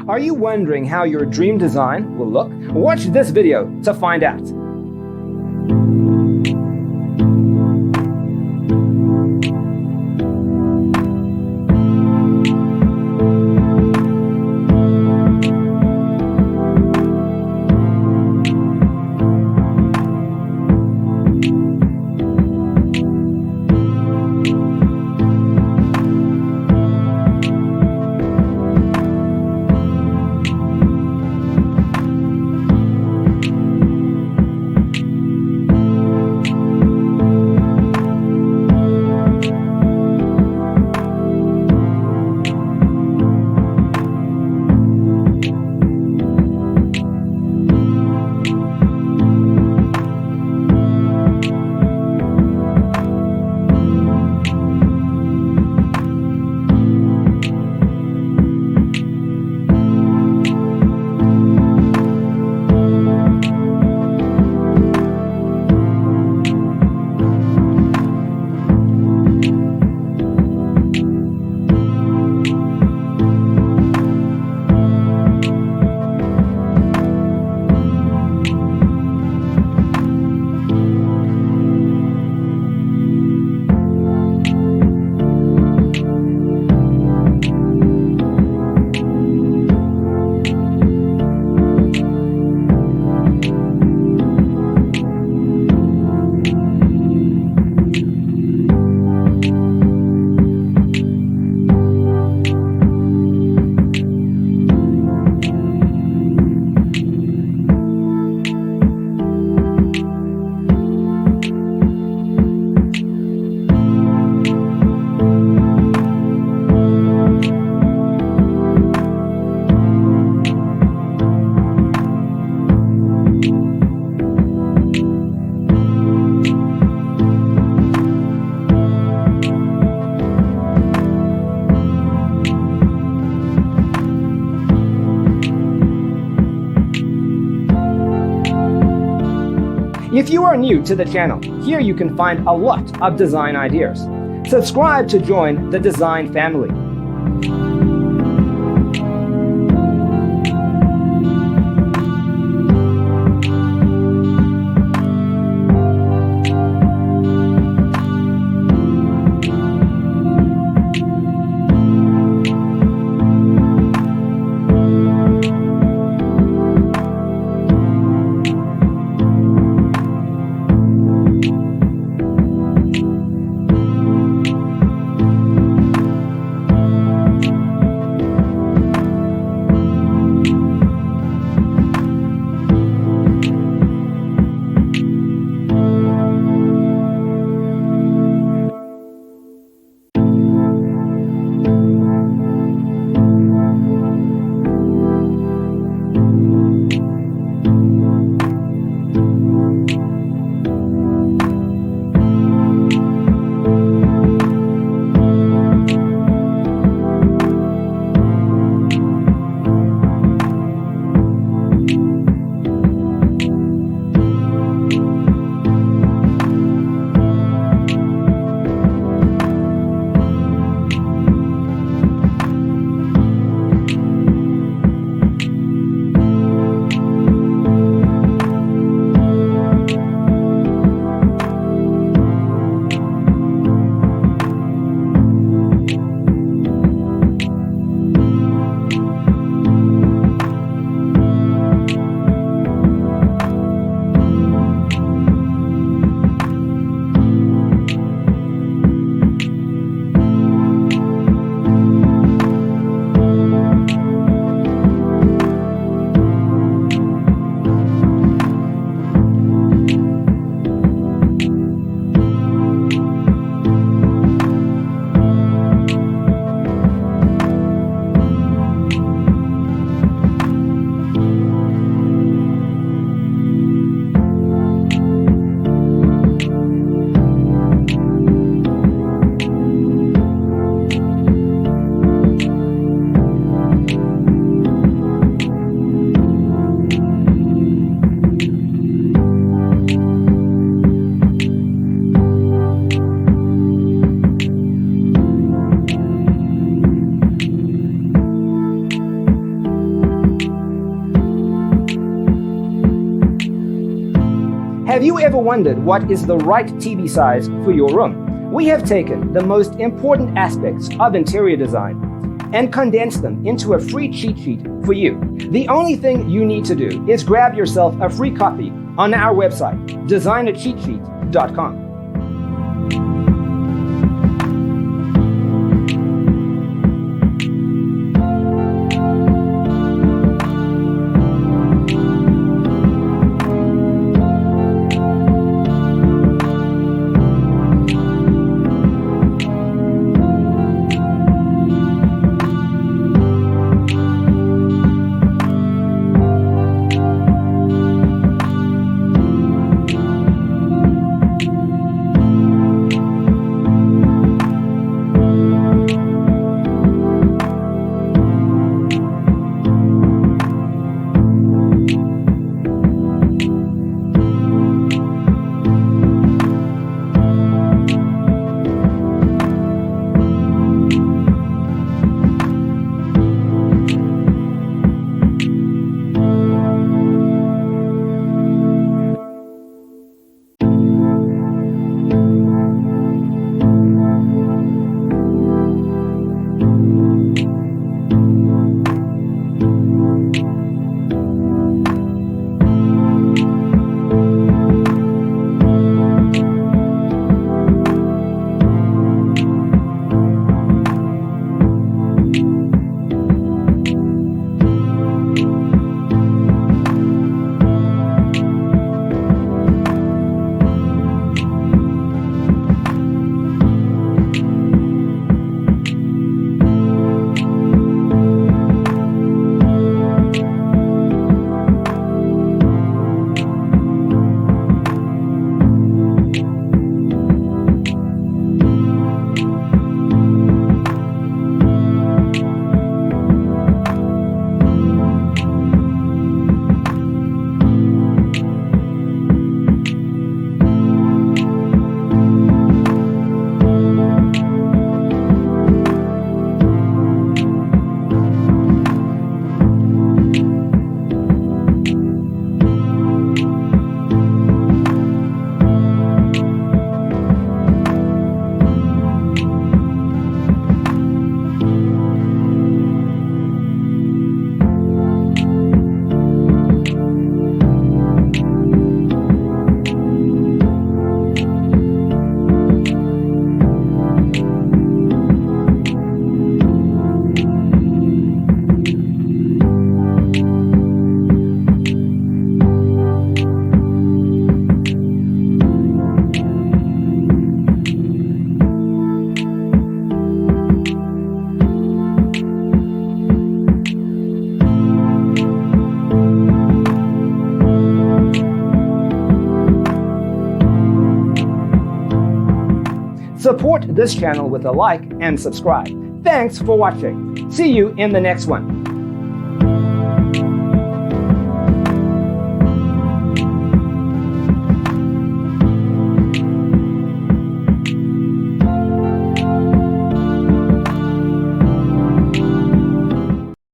Are you wondering how your dream design will look? Watch this video to find out. If you are new to the channel, here you can find a lot of design ideas. Subscribe to join the design family. Have you ever wondered what is the right TV size for your room? We have taken the most important aspects of interior design and condensed them into a free cheat sheet for you. The only thing you need to do is grab yourself a free copy on our website, designercheatsheet.com. Support this channel with a like and subscribe. Thanks for watching. See you in the next one.